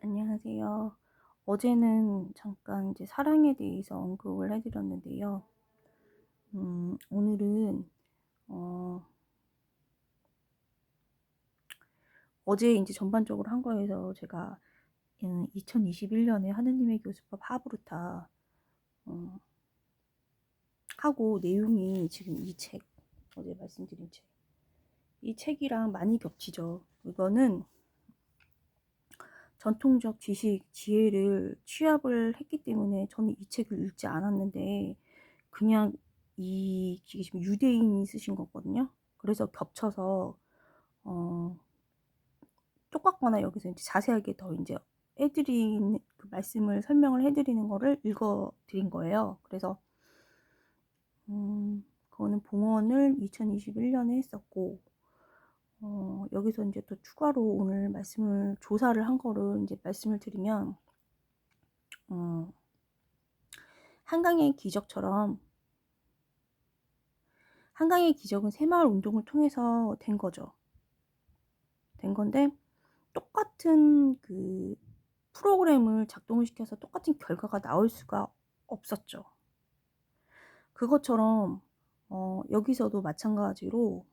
안녕하세요. 어제는 잠깐 이제 사랑에 대해서 언급을 해드렸는데요. 오늘은 어, 어제 이제 전반적으로 한 거에서 제가 2021년에 하느님의 교수법 하브루타 하고 내용이 지금 이 책, 어제 말씀드린 책, 이 책이랑 많이 겹치죠. 이거는 전통적 지식, 지혜를 취합을 했기 때문에 저는 이 책을 읽지 않았는데 그냥 이게 지금 유대인이 쓰신 거거든요. 그래서 겹쳐서 똑같거나 여기서 이제 자세하게 더 이제 해드린 그 말씀을 설명을 해드리는 거를 읽어드린 거예요. 그래서 그거는 봉헌을 2021년에 했었고 여기서 이제 또 추가로 오늘 말씀을 조사를 한 거를 이제 말씀을 드리면 한강의 기적처럼 한강의 기적은 새마을 운동을 통해서 된 거죠. 된 건데 똑같은 그 프로그램을 작동을 시켜서 똑같은 결과가 나올 수가 없었죠. 그것처럼 여기서도 마찬가지로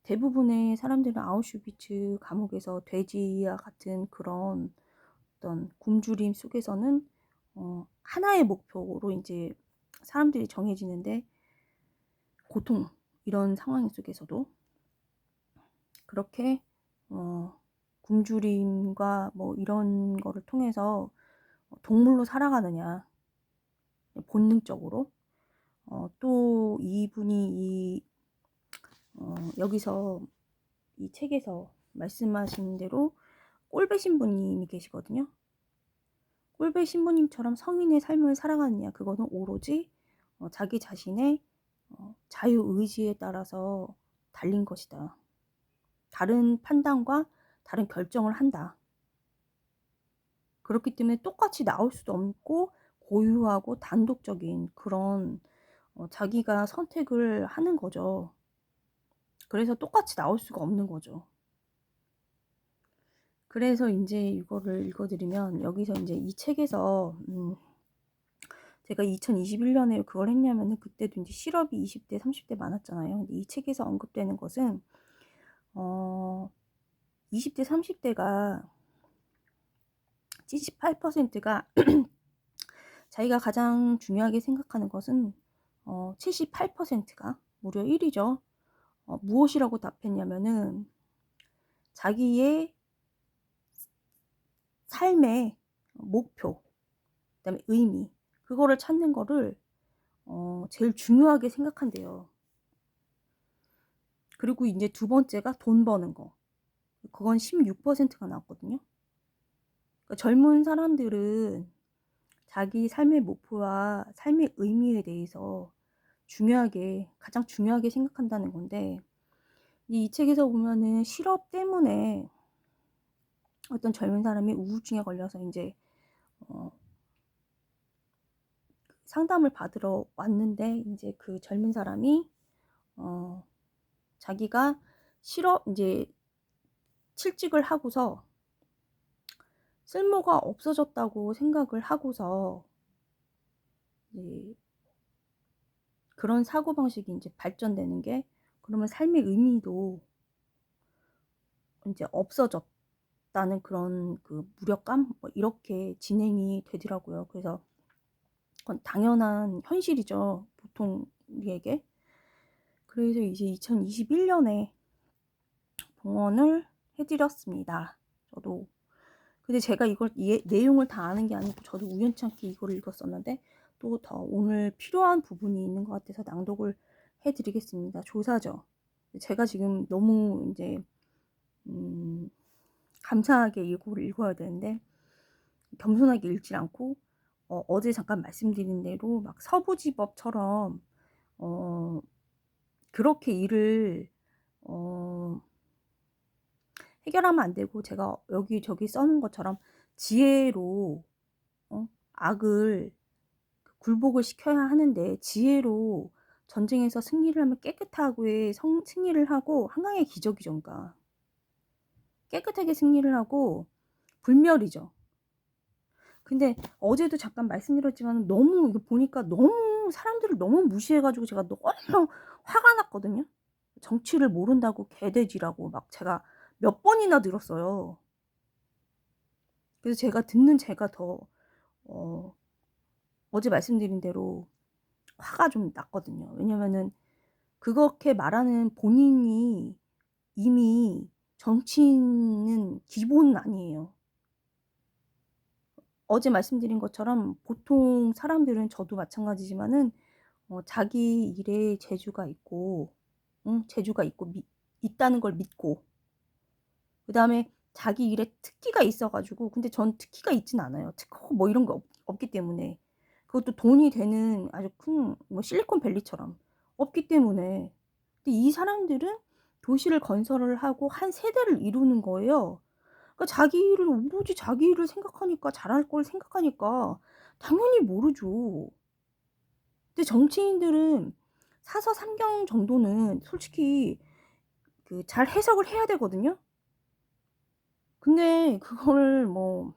대부분의 사람들은 아우슈비츠 감옥에서 돼지와 같은 그런 어떤 굶주림 속에서는 하나의 목표로 이제 사람들이 정해지는데 고통 이런 상황 속에서도 그렇게 굶주림과 뭐 이런 거를 통해서 동물로 살아가느냐 본능적으로 또 이분이 여기서 이 책에서 말씀하신 대로 꼴배 신부님이 계시거든요. 꼴배 신부님처럼 성인의 삶을 살아가느냐 그거는 오로지 자기 자신의 자유의지에 따라서 달린 것이다. 다른 판단과 다른 결정을 한다. 그렇기 때문에 똑같이 나올 수도 없고 고유하고 단독적인 그런 자기가 선택을 하는 거죠. 그래서 똑같이 나올 수가 없는 거죠. 그래서 이제 이거를 읽어드리면 여기서 이제 이 책에서 제가 2021년에 그걸 했냐면은 그때도 이제 실업이 20대, 30대 많았잖아요. 근데 이 책에서 언급되는 것은 20대, 30대가 78%가 자기가 가장 중요하게 생각하는 것은 78%가 무려 1위죠. 무엇이라고 답했냐면은 자기의 삶의 목표, 그다음에 의미, 그거를 찾는 거를 제일 중요하게 생각한대요. 그리고 이제 두 번째가 돈 버는 거. 그건 16%가 나왔거든요. 그러니까 젊은 사람들은 자기 삶의 목표와 삶의 의미에 대해서 가장 중요하게 생각한다는 건데, 이 책에서 보면은 실업 때문에 어떤 젊은 사람이 우울증에 걸려서 이제 상담을 받으러 왔는데, 이제 그 젊은 사람이 자기가 이제 실직을 하고서 쓸모가 없어졌다고 생각을 하고서 이제 그런 사고방식이 이제 발전되는 게, 그러면 삶의 의미도 이제 없어졌다는 그런 그 무력감? 뭐 이렇게 진행이 되더라고요. 그래서 그건 당연한 현실이죠. 보통 우리에게. 그래서 이제 2021년에 봉헌을 해드렸습니다. 저도. 근데 제가 이걸 내용을 다 아는 게 아니고 저도 우연찮게 이걸 읽었었는데 또 더 오늘 필요한 부분이 있는 것 같아서 낭독을 해드리겠습니다. 조사죠. 제가 지금 너무 이제 감사하게 이거를 읽어야 되는데 겸손하게 읽지 않고 어제 잠깐 말씀드린 대로 막 서부지법처럼 그렇게 일을 해결하면 안 되고, 제가 여기저기 써놓은 것처럼 지혜로 악을 굴복을 시켜야 하는데, 지혜로 전쟁에서 승리를 하면 깨끗하게 승리를 하고, 한강의 기적이죠. 그러니까 깨끗하게 승리를 하고 불멸이죠. 근데 어제도 잠깐 말씀드렸지만 너무 이거 보니까 너무 사람들을 너무 무시해가지고 제가 너무 화가 났거든요. 정치를 모른다고 개돼지라고 막 제가 몇 번이나 들었어요. 그래서 제가 듣는 제가 더 어제 말씀드린 대로 화가 좀 났거든요. 왜냐면은 그렇게 말하는 본인이 이미 정치인은 기본 아니에요. 어제 말씀드린 것처럼 보통 사람들은 저도 마찬가지지만은 자기 일에 재주가 있고, 재주가 있고 있다는 걸 믿고, 그 다음에 자기 일에 특기가 있어가지고, 근데 전 특기가 있진 않아요. 특허 뭐 이런 게 없기 때문에. 그것도 돈이 되는 아주 큰 뭐 실리콘밸리처럼 없기 때문에. 근데 이 사람들은 도시를 건설을 하고 한 세대를 이루는 거예요. 그러니까 자기 일을 오로지 자기 일을 생각하니까 잘할 걸 생각하니까 당연히 모르죠. 근데 정치인들은 사서 삼경 정도는 솔직히 그 잘 해석을 해야 되거든요. 근데 그거를 뭐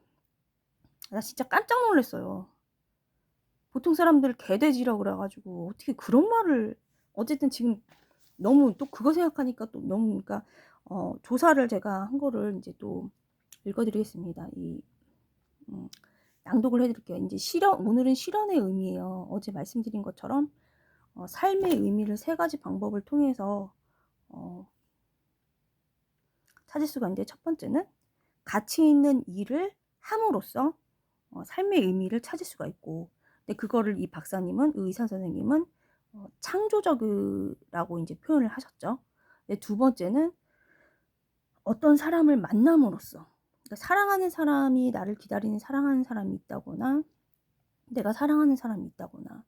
나 진짜 깜짝 놀랐어요. 보통 사람들 개돼지라고 그래 가지고 어떻게 그런 말을 어쨌든 지금 너무 또 그거 생각하니까 또 너무 그러니까 조사를 제가 한 거를 인제 또 읽어 드리겠습니다. 낭독을 해 드릴게요. 인제 실현 오늘은 실현의 의미예요. 어제 말씀드린 것처럼 삶의 의미를 3 가지 방법을 통해서 찾을 수가 있는데 첫 번째는 가치 있는 일을 함으로써 삶의 의미를 찾을 수가 있고 근데 그거를 이 박사님은 의사 선생님은 창조적이라고 인제 표현을 하셨죠. 근데 두 번째는 어떤 사람을 만남으로써 그러니까 사랑하는 사람이 나를 기다리는 사랑하는 사람이 있다거나 내가 사랑하는 사람이 있다거나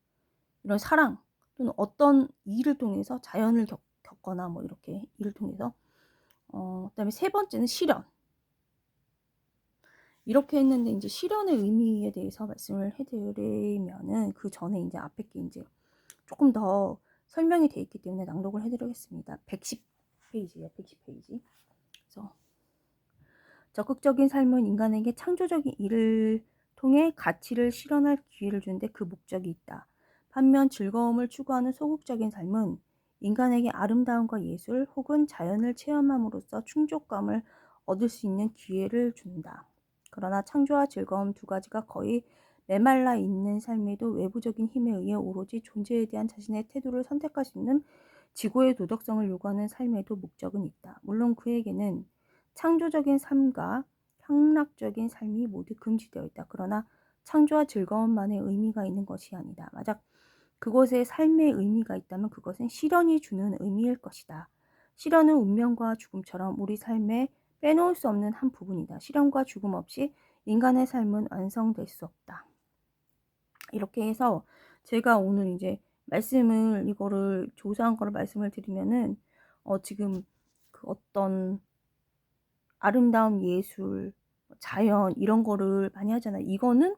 이런 사랑 또는 어떤 일을 통해서 자연을 겪거나 뭐 이렇게 일을 통해서 그다음에 세 번째는 실현. 이렇게 했는데 인제 실현의 의미에 대해서 말씀을 해 드리면은 그전에 인제 앞에 게 인제 쪼끔 더 설명이 돼 있기 때문에 낭독을 해 드리겠습니다. 110 페이지예요. 110 페이지. 그래서 적극적인 삶은 인간에게 창조적인 일을 통해 가치를 실현할 기회를 주는데 그 목적이 있다. 반면 즐거움을 추구하는 소극적인 삶은 인간에게 아름다움과 예술 혹은 자연을 체험함으로써 충족감을 얻을 수 있는 기회를 준다. 그러나 창조와 즐거움 두 가지가 거의 메말라 있는 삶에도 외부적인 힘에 의해 오로지 존재에 대한 자신의 태도를 선택할 수 있는 지고의 도덕성을 요구하는 삶에도 목적은 있다. 물론 그에게는 창조적인 삶과 향락적인 삶이 모두 금지되어 있다. 그러나 창조와 즐거움만의 의미가 있는 것이 아니다. 만약 그것에 삶의 의미가 있다면 그것은 실현이 주는 의미일 것이다. 실현은 운명과 죽음처럼 우리 삶에 빼놓을 수 없는 한 부분이다. 실현과 죽음 없이 인간의 삶은 완성될 수 없다. 이렇게 해서 제가 오늘 이제 말씀을 이거를 조사한 거를 말씀을 드리면은 지금 그 어떤 아름다운 예술, 자연 이런 거를 많이 하잖아요. 이거는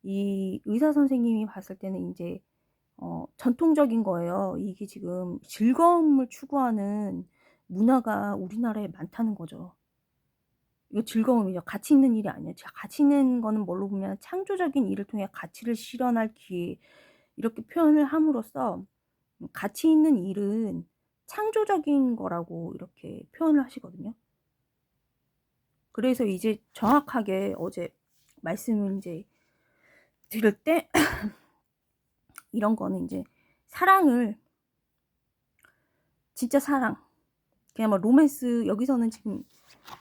이 의사 선생님이 봤을 때는 인제 전통적인 거예요. 이게 지금 즐거움을 추구하는 문화가 우리나라에 많다는 거죠. 이거 즐거움이죠. 가치 있는 일이 아니에요. 가치 있는 거는 뭘로 보면 창조적인 일을 통해 가치를 실현할 기회 이렇게 표현을 함으로써 가치 있는 일은 창조적인 거라고 이렇게 표현을 하시거든요. 그래서 이제 정확하게 어제 말씀을 인제 드릴 때 이런 거는 인제 사랑을 진짜 사랑 그냥 뭐 로맨스 여기서는 지금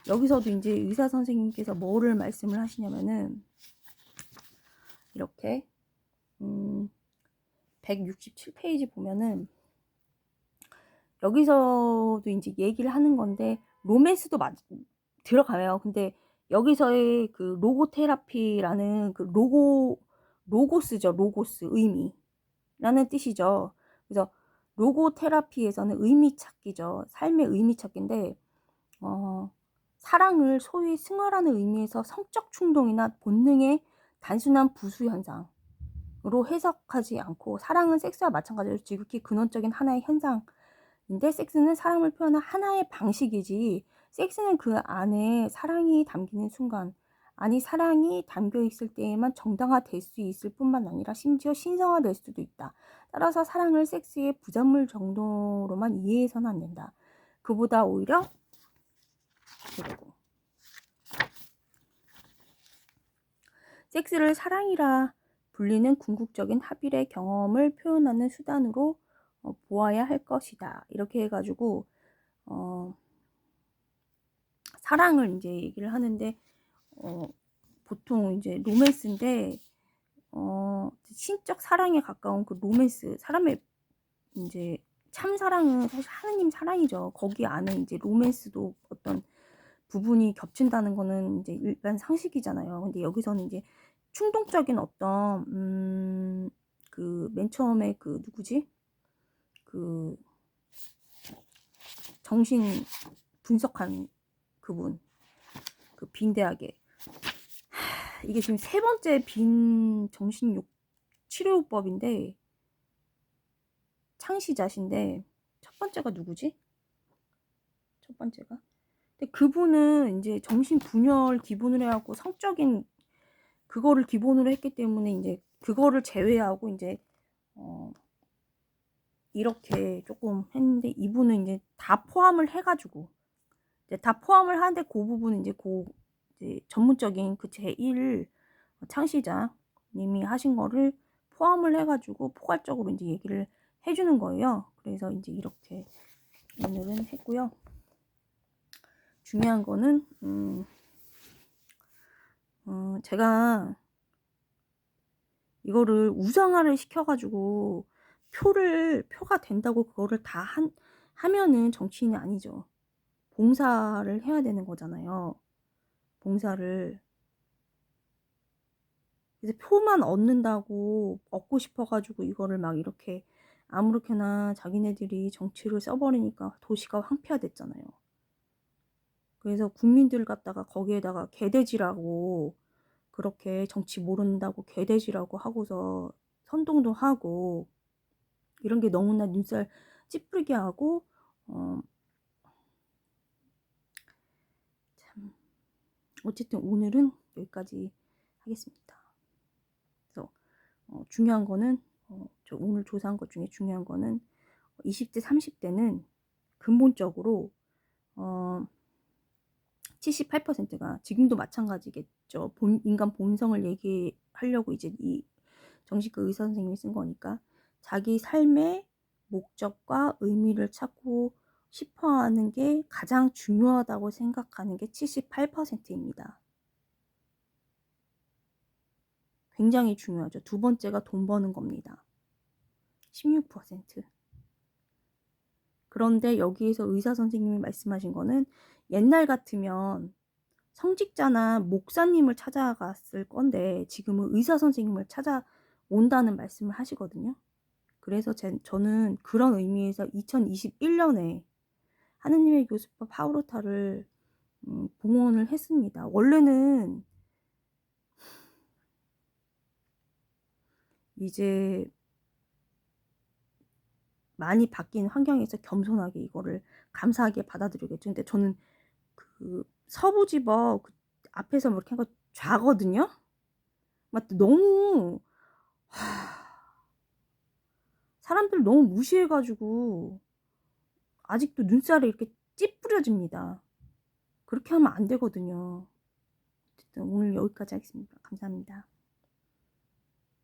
여기서도 인제 의사 선생님께서 뭐를 말씀을 하시냐면은 이렇게 167 페이지 보면은 여기서도 인제 얘기를 하는 건데 로맨스도 들어가요. 근데 여기서의 그 로고 테라피라는 그 로고스죠. 로고스 의미라는 뜻이죠. 그래서 로고 테라피에서는 의미 찾기죠. 삶의 의미 찾기인데 사랑을 소위 승화라는 의미에서 성적 충동이나 본능의 단순한 부수 현상으로 해석하지 않고 사랑은 섹스와 마찬가지로 지극히 근원적인 하나의 현상인데 섹스는 사랑을 표현한 하나의 방식이지 섹스는 그 안에 사랑이 담기는 순간 아니 사랑이 담겨 있을 때에만 정당화될 수 있을 뿐만 아니라 심지어 신성화될 수도 있다. 따라서 사랑을 섹스의 부산물 정도로만 이해해서는 안 된다. 그보다 오히려 그리고 섹스를 사랑이라 불리는 궁극적인 합일의 경험을 표현하는 수단으로 보아야 할 것이다. 이렇게 해가지고 사랑을 이제 얘기를 하는데 보통 이제 로맨스인데 신적 사랑에 가까운 그 로맨스, 사람의 이제 참 사랑은 사실 하느님 사랑이죠. 거기 안에 이제 로맨스도 어떤 부분이 겹친다는 거는 이제 일반 상식이잖아요. 근데 여기서는 이제 충동적인 어떤 그 맨 처음에 그 누구지? 그 정신 분석한 그분, 그 빈대하게, 이게 지금 세 번째 빈 정신욕 치료법인데 창시자신데 첫 번째가 누구지? 첫 번째가 근데 그분은 이제 정신 분열 기본으로 해갖고 성적인 그거를 기본으로 했기 때문에 이제 그거를 제외하고 이제 이렇게 조금 했는데 이분은 이제 다 포함을 해가지고 이제 다 포함을 하는데 그 부분은 이제 이제 전문적인 그 제1 창시자님이 하신 거를 포함을 해가지고 포괄적으로 이제 얘기를 해주는 거예요. 그래서 이제 이렇게 오늘은 했고요. 중요한 거는 제가 이거를 우상화를 시켜가지고 표가 된다고 그거를 다 하면은 정치인이 아니죠. 봉사를 해야 되는 거잖아요. 봉사를. 그래서 표만 얻는다고 얻고 싶어가지고 이거를 막 이렇게 아무렇게나 자기네들이 정치를 써버리니까 도시가 황폐화됐잖아요. 그래서 국민들 갖다가 거기에다가 개돼지라고 그렇게 정치 모른다고 개돼지라고 하고서 선동도 하고 이런 게 너무나 눈살 찌푸리게 하고 참 어쨌든 오늘은 여기까지 하겠습니다. 그래서 중요한 거는 저 오늘 조사한 것 중에 중요한 거는 20대 30대는 근본적으로 78%가 지금도 마찬가지겠죠. 인간 본성을 얘기하려고 이제 이 정신과 의사 선생님이 쓴 거니까 자기 삶의 목적과 의미를 찾고 싶어하는 게 가장 중요하다고 생각하는 게 78%입니다. 굉장히 중요하죠. 두 번째가 돈 버는 겁니다. 16%. 그런데 여기에서 의사 선생님이 말씀하신 거는 옛날 같으면 성직자나 목사님을 찾아갔을 건데 지금은 의사 선생님을 찾아온다는 말씀을 하시거든요. 그래서 저는 그런 의미에서 2021년에 하느님의 교수법 파우로타를 봉헌을 했습니다. 원래는 이제 많이 바뀐 환경에서 겸손하게 이거를 감사하게 받아들이겠죠. 근데 저는 그 서부지법 그 앞에서 뭐 이렇게 한 거 좌거든요. 막 너무 사람들 너무 무시해가지고 아직도 눈살이 이렇게 찌푸려집니다. 그렇게 하면 안 되거든요. 어쨌든 오늘 여기까지 하겠습니다. 감사합니다.